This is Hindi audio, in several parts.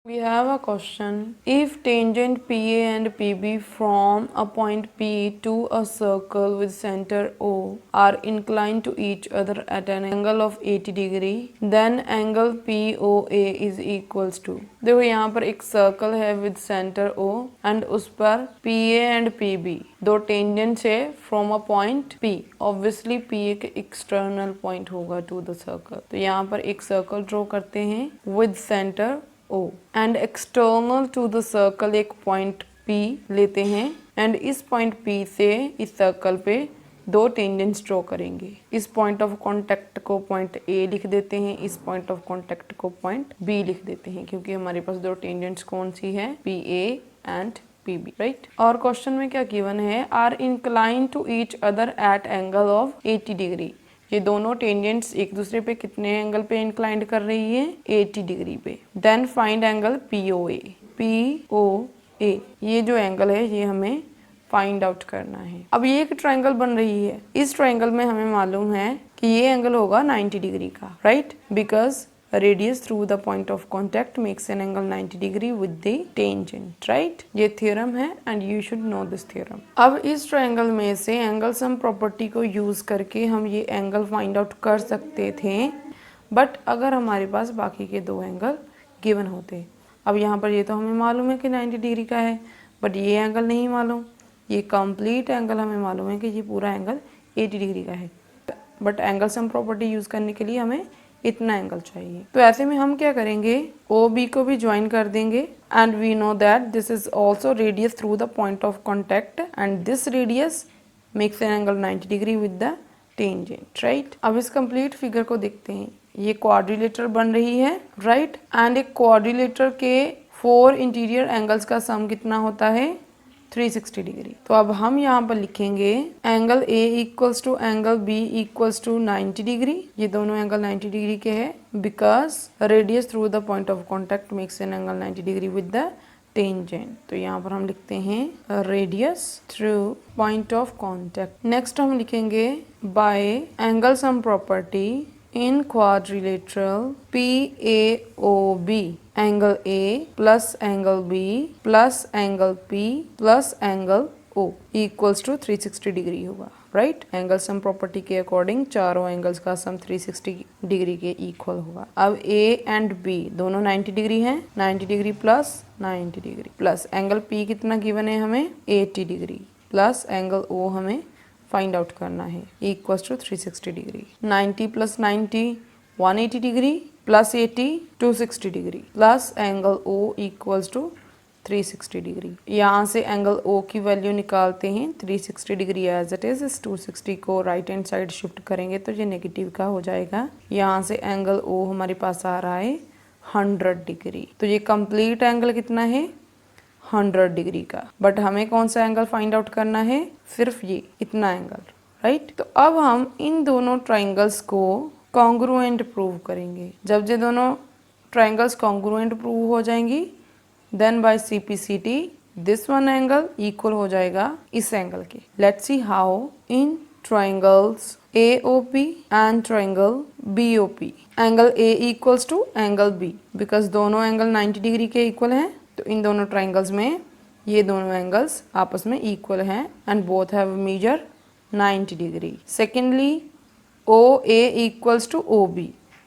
We have a question. If tangent PA and PB from a point P to a circle with center O are inclined to each other at an angle of 80 degree, then angle POA is equals to. देखो यहाँ पर एक सर्कल है with center O and उस पर PA and PB दो टेंजेंट्स है from a point P. Obviously PA के external point होगा to the circle. तो यहाँ पर एक सर्कल ड्रॉ करते हैं with center O and external to the circle एक पॉइंट P लेते हैं एंड इस पॉइंट P से इस सर्कल पे दो टेंजेंट्स ड्रॉ करेंगे। इस पॉइंट ऑफ कांटेक्ट को पॉइंट A लिख देते हैं, इस पॉइंट ऑफ कांटेक्ट को पॉइंट B लिख देते हैं क्योंकि हमारे पास दो टेंजेंट्स कौन सी है PA एंड PB, राइट। और क्वेश्चन में क्या गिवन है, are incline to each other at angle of 80 degree. ये दोनों टेंजेंट्स एक दूसरे पे कितने एंगल पे इंक्लाइंड कर रही है 80 डिग्री पे। Then find angle POA। POA ये जो एंगल है ये हमें फाइंड आउट करना है। अब ये एक ट्रायंगल बन रही है, इस ट्रायंगल में हमें मालूम है कि ये एंगल होगा 90 डिग्री का, right, because radius through the point of contact makes an angle 90 degree with the tangent, right? ये theorem है and you should know this theorem. अब इस triangle में से angle sum property को use करके हम ये angle find out कर सकते थे, but अगर हमारे पास बाकी के दो angle given होते। अब यहाँ पर ये तो हमें मालूम है कि 90 डिग्री का है, but ये angle नहीं मालूम। ये complete angle हमें मालूम है कि ये पूरा angle 80 डिग्री का है, but angle sum property use करने के लिए हमें इतना एंगल चाहिए। तो ऐसे में हम क्या करेंगे, ओ बी को भी ज्वाइन कर देंगे and we know that this is also radius through the point of contact and this radius makes an angle 90 degree with the tangent, right. अब इस कंप्लीट फिगर को देखते हैं, ये क्वाड्रिलेटरल बन रही है, राइट, एंड एक क्वाड्रिलेटर के 4 इंटीरियर एंगल्स का सम कितना होता है 360 डिग्री। तो अब हम यहाँ पर लिखेंगे angle A equals to angle B equals to 90 degree. ये दोनों एंगल 90 डिग्री के हैं because radius through the point of contact makes an angle 90 degree with the tangent. तो यहाँ पर हम लिखते हैं radius through point of contact. Next हम लिखेंगे by angle sum property in quadrilateral PAOB angle A plus angle B plus angle P plus angle O equals to 360 degree होगा, राइट। एंगल सम प्रॉपर्टी के अकॉर्डिंग चारों एंगल्स का सम 360 डिग्री के इक्वल होगा। अब A एंड B दोनों 90 डिग्री हैं, 90 degree plus 90 degree plus angle P कितना गिवन है हमें 80 डिग्री प्लस एंगल O हमें फाइंड आउट करना है equals to 360 degree. 90 plus 90 180 degree plus 80 260 degree plus angle O equals to 360 degree. यहाँ से एंगल O की वैल्यू निकालते हैं 360 डिग्री एज इट इज, इस 260 को राइट हैंड साइड शिफ्ट करेंगे तो ये नेगेटिव का हो जाएगा। यहाँ से एंगल O हमारे पास आ रहा है 100 डिग्री। तो ये कंप्लीट एंगल कितना है 100 डिग्री का, बट हमें कौन सा एंगल फाइंड आउट करना है, सिर्फ ये इतना एंगल, राइट। तो अब हम इन दोनों ट्राइंगल्स को कॉन्ग्रुएंट प्रूव करेंगे। जब ये दोनों ट्राइंगल्स कॉन्ग्रुएंट प्रूव हो जाएंगी then by CPCT this one angle equal हो जाएगा इस एंगल के। Let's see how in triangles AOP and triangle BOP angle A equals to angle B because दोनों एंगल 90 डिग्री के इक्वल हैं। तो इन दोनों ट्राइंगल्स में ये दोनों एंगल्स आपस में इक्वल हैं and both have measure 90 degree. Secondly OA equals to OB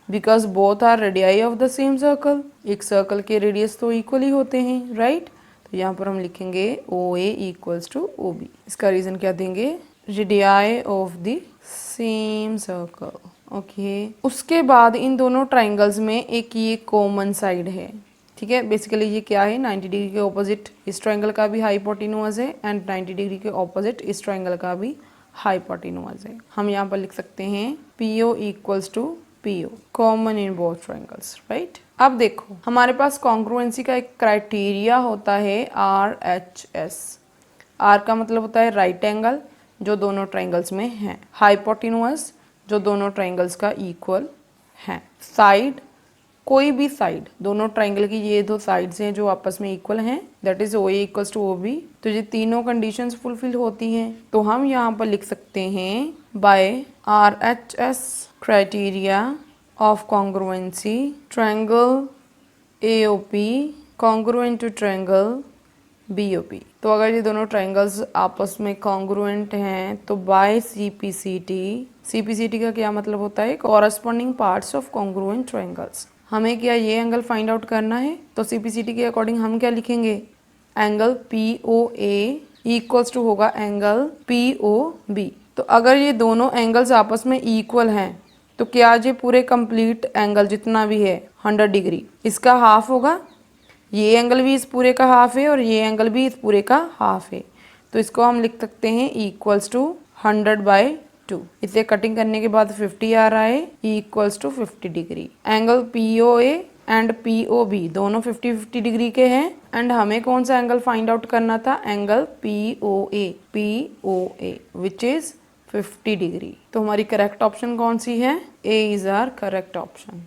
because both are radii of the same circle. एक सर्कल के रेडियस तो इक्वल ही होते हैं, राइट। तो यहाँ पर हम लिखेंगे OA इक्वल्स टू OB। इसका रीजन क्या देंगे, radii of the same circle, okay. उसके बाद इन दोनों ट्राइंगल्स में एक ये कॉमन साइड है, ठीक है। बेसिकली ये क्या है 90 डिग्री के ऑपोजिट इस ट्रायंगल का भी हाइपोटेन्यूज है एंड 90 डिग्री के ऑपोजिट इस ट्रायंगल का भी हाइपोटेन्यूज है। हम यहाँ पर लिख सकते हैं PO equals to PO common in both triangles, right. अब देखो हमारे पास कॉन्ग्रुएंसी का एक क्राइटेरिया होता है RHS। R का मतलब होता है राइट एंगल जो दोनों ट्रायंगल्स में है, हाइपोटेन्यूज जो दोनों ट्रायंगल्स का इक्वल है, साइड कोई भी साइड दोनों ट्राइंगल की ये दो साइड्स हैं जो आपस में इक्वल हैं, that is OA equals to OB। तो ये तीनों कंडीशंस फुलफिल होती हैं तो हम यहाँ पर लिख सकते हैं by RHS criteria of congruency triangle AOP congruent to triangle BOP। तो अगर ये दोनों ट्रायंगल्स आपस में कॉन्ग्रुएंट हैं तो बाय CPCT का क्या मतलब होता है, corresponding parts of congruent triangles. हमें क्या ये एंगल फाइंड आउट करना है, तो CPCT के अकॉर्डिंग हम क्या लिखेंगे, एंगल POA इक्वल्स टू होगा एंगल POB। तो अगर ये दोनों एंगल्स आपस में इक्वल हैं तो क्या ये पूरे कंप्लीट एंगल जितना भी है 100 डिग्री इसका हाफ होगा, ये एंगल भी इस पूरे का हाफ है और ये एंगल भी इस पूरे का हाफ है। तो इसको हम लिख सकते हैं इक्वल्स टू 100/2। इसे कटिंग करने के बाद 50 आ रहा है, equals to 50 degree. Angle POA and POB दोनों 50-50 डिग्री के हैं एंड हमें कौन सा एंगल फाइंड आउट करना था, angle POA which is 50 degree. तो हमारी करेक्ट ऑप्शन कौन सी है, A is our correct option.